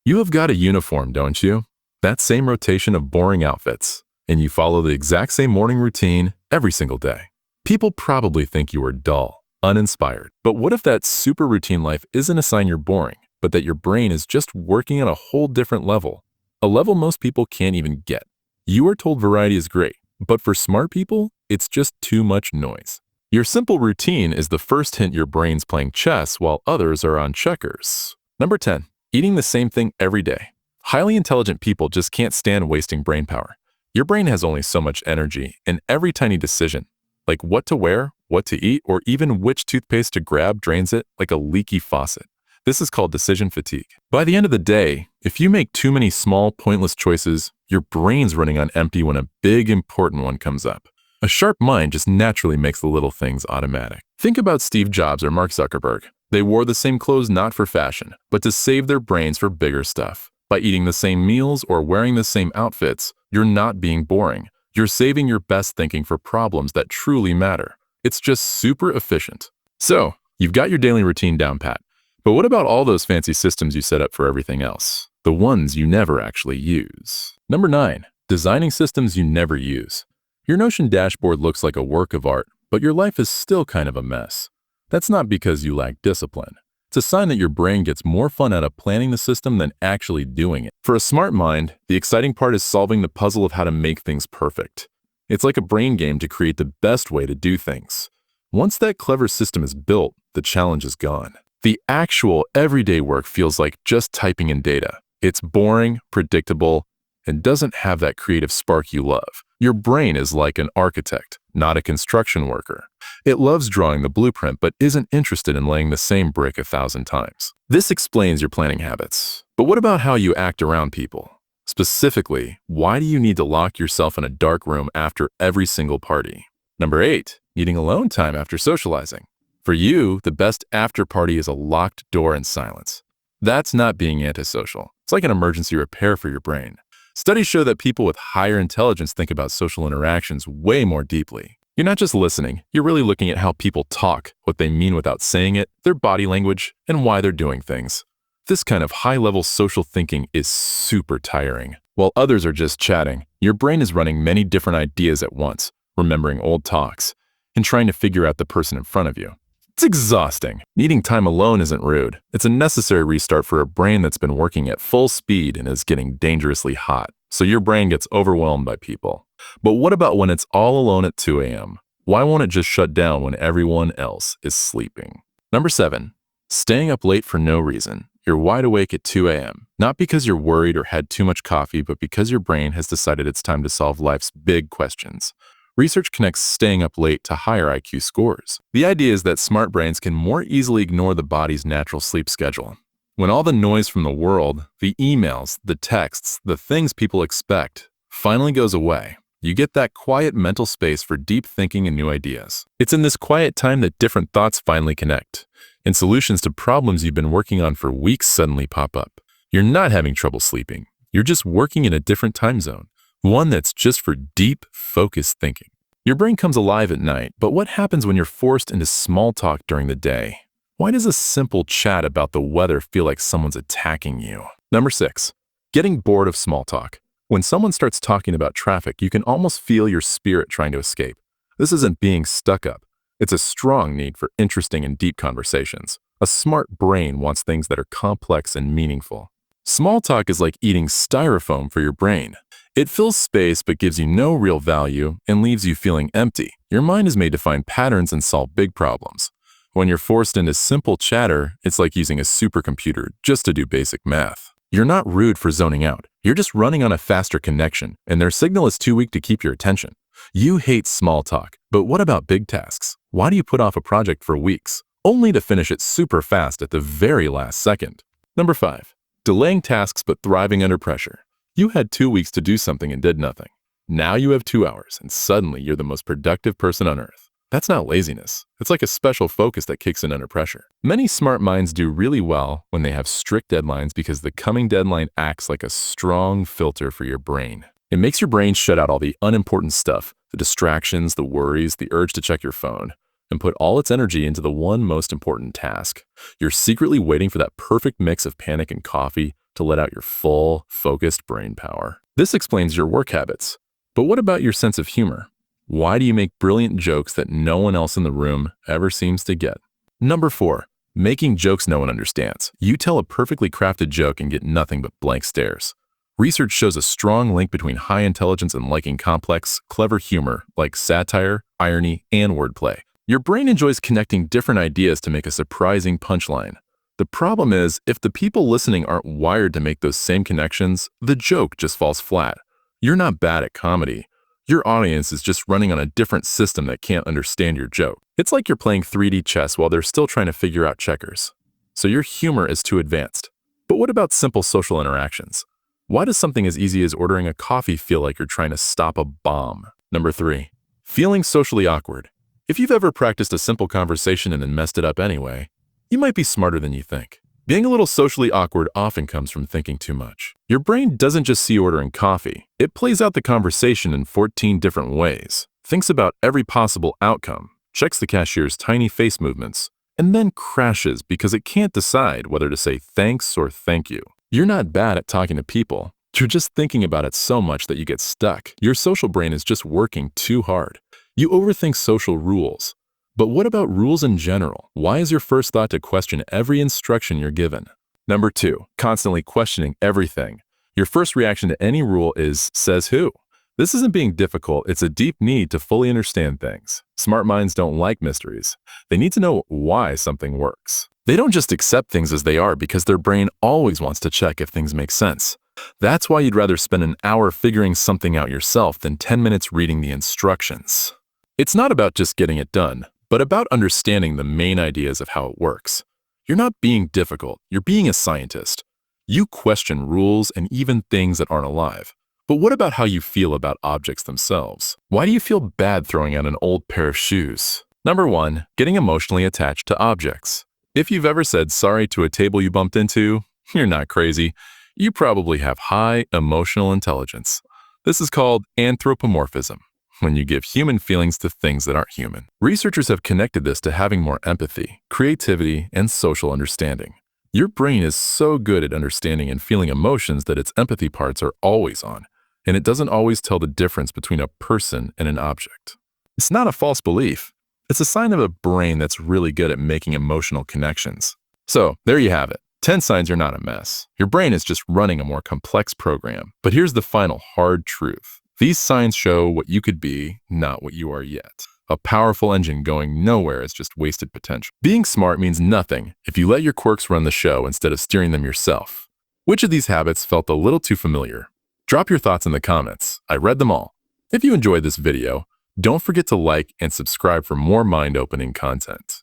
You have got a uniform, don't you? That same rotation of boring outfits, and you follow the exact same morning routine every single day. People probably think you are dull, uninspired. But what if that super routine life isn't a sign you're boring, but that your brain is just working on a whole different level? A level most people can't even get. You are told variety is great, but for smart people, it's just too much noise. Your simple routine is the first hint your brain's playing chess while others are on checkers. Number 10. Eating the same thing every day. Highly intelligent people just can't stand wasting brain power. Your brain has only so much energy, and every tiny decision, like what to wear, what to eat, or even which toothpaste to grab, drains it like a leaky faucet. This is called decision fatigue. By the end of the day, if you make too many small, pointless choices, your brain's running on empty when a big, important one comes up. A sharp mind just naturally makes the little things automatic. Think about Steve Jobs or Mark Zuckerberg. They wore the same clothes not for fashion, but to save their brains for bigger stuff. By eating the same meals or wearing the same outfits, you're not being boring. You're saving your best thinking for problems that truly matter. It's just super efficient. So, you've got your daily routine down pat. But what about all those fancy systems you set up for everything else? The ones you never actually use. Number 9. Designing systems you never use. Your Notion dashboard looks like a work of art, but your life is still kind of a mess. That's not because you lack discipline. It's a sign that your brain gets more fun out of planning the system than actually doing it. For a smart mind, the exciting part is solving the puzzle of how to make things perfect. It's like a brain game to create the best way to do things. Once that clever system is built, the challenge is gone. The actual everyday work feels like just typing in data. It's boring, predictable, and doesn't have that creative spark you love. Your brain is like an architect, not a construction worker. It loves drawing the blueprint, but isn't interested in laying the same brick 1,000 times. This explains your planning habits. But what about how you act around people? Specifically, why do you need to lock yourself in a dark room after every single party? Number 8, needing alone time after socializing. For you, the best after party is a locked door and silence. That's not being antisocial. It's like an emergency repair for your brain. Studies show that people with higher intelligence think about social interactions way more deeply. You're not just listening, you're really looking at how people talk, what they mean without saying it, their body language, and why they're doing things. This kind of high-level social thinking is super tiring. While others are just chatting, your brain is running many different ideas at once, remembering old talks, and trying to figure out the person in front of you. It's exhausting. Needing time alone isn't rude. It's a necessary restart for a brain that's been working at full speed and is getting dangerously hot. So your brain gets overwhelmed by people. But what about when it's all alone at 2 a.m.? Why won't it just shut down when everyone else is sleeping? Number 7, staying up late for no reason. You're wide awake at 2 a.m., not because you're worried or had too much coffee, but because your brain has decided it's time to solve life's big questions. Research connects staying up late to higher IQ scores. The idea is that smart brains can more easily ignore the body's natural sleep schedule. When all the noise from the world, the emails, the texts, the things people expect, finally goes away, you get that quiet mental space for deep thinking and new ideas. It's in this quiet time that different thoughts finally connect, and solutions to problems you've been working on for weeks suddenly pop up. You're not having trouble sleeping. You're just working in a different time zone. One that's just for deep, focused thinking. Your brain comes alive at night, but what happens when you're forced into small talk during the day? Why does a simple chat about the weather feel like someone's attacking you? Number 6, getting bored of small talk. When someone starts talking about traffic, you can almost feel your spirit trying to escape. This isn't being stuck up. It's a strong need for interesting and deep conversations. A smart brain wants things that are complex and meaningful. Small talk is like eating styrofoam for your brain. It fills space but gives you no real value and leaves you feeling empty. Your mind is made to find patterns and solve big problems. When you're forced into simple chatter, it's like using a supercomputer just to do basic math. You're not rude for zoning out. You're just running on a faster connection, and their signal is too weak to keep your attention. You hate small talk, but what about big tasks? Why do you put off a project for weeks, only to finish it super fast at the very last second? Number 5, delaying tasks but thriving under pressure. You had 2 weeks to do something and did nothing. Now you have 2 hours, and suddenly you're the most productive person on earth. That's not laziness. It's like a special focus that kicks in under pressure. Many smart minds do really well when they have strict deadlines because the coming deadline acts like a strong filter for your brain. It makes your brain shut out all the unimportant stuff, the distractions, the worries, the urge to check your phone, and put all its energy into the one most important task. You're secretly waiting for that perfect mix of panic and coffee, to let out your full, focused brain power. This explains your work habits. But what about your sense of humor? Why do you make brilliant jokes that no one else in the room ever seems to get? Number 4, making jokes no one understands. You tell a perfectly crafted joke and get nothing but blank stares. Research shows a strong link between high intelligence and liking complex, clever humor like satire, irony, and wordplay. Your brain enjoys connecting different ideas to make a surprising punchline. The problem is, if the people listening aren't wired to make those same connections, the joke just falls flat. You're not bad at comedy. Your audience is just running on a different system that can't understand your joke. It's like you're playing 3D chess while they're still trying to figure out checkers. So your humor is too advanced. But what about simple social interactions? Why does something as easy as ordering a coffee feel like you're trying to stop a bomb? Number 3, feeling socially awkward. If you've ever practiced a simple conversation and then messed it up anyway, you might be smarter than you think. Being a little socially awkward often comes from thinking too much. Your brain doesn't just see ordering coffee. It plays out the conversation in 14 different ways, thinks about every possible outcome, checks the cashier's tiny face movements, and then crashes because it can't decide whether to say thanks or thank you. You're not bad at talking to people. You're just thinking about it so much that you get stuck. Your social brain is just working too hard. You overthink social rules. But what about rules in general? Why is your first thought to question every instruction you're given? Number 2, constantly questioning everything. Your first reaction to any rule is, says who? This isn't being difficult, it's a deep need to fully understand things. Smart minds don't like mysteries. They need to know why something works. They don't just accept things as they are because their brain always wants to check if things make sense. That's why you'd rather spend an hour figuring something out yourself than 10 minutes reading the instructions. It's not about just getting it done, but about understanding the main ideas of how it works. You're not being difficult, you're being a scientist. You question rules and even things that aren't alive. But what about how you feel about objects themselves? Why do you feel bad throwing out an old pair of shoes? Number 1, getting emotionally attached to objects. If you've ever said sorry to a table you bumped into, you're not crazy. You probably have high emotional intelligence. This is called anthropomorphism, when you give human feelings to things that aren't human. Researchers have connected this to having more empathy, creativity, and social understanding. Your brain is so good at understanding and feeling emotions that its empathy parts are always on, and it doesn't always tell the difference between a person and an object. It's not a false belief. It's a sign of a brain that's really good at making emotional connections. So, there you have it. 10 signs you're not a mess. Your brain is just running a more complex program. But here's the final hard truth. These signs show what you could be, not what you are yet. A powerful engine going nowhere is just wasted potential. Being smart means nothing if you let your quirks run the show instead of steering them yourself. Which of these habits felt a little too familiar? Drop your thoughts in the comments. I read them all. If you enjoyed this video, don't forget to like and subscribe for more mind-opening content.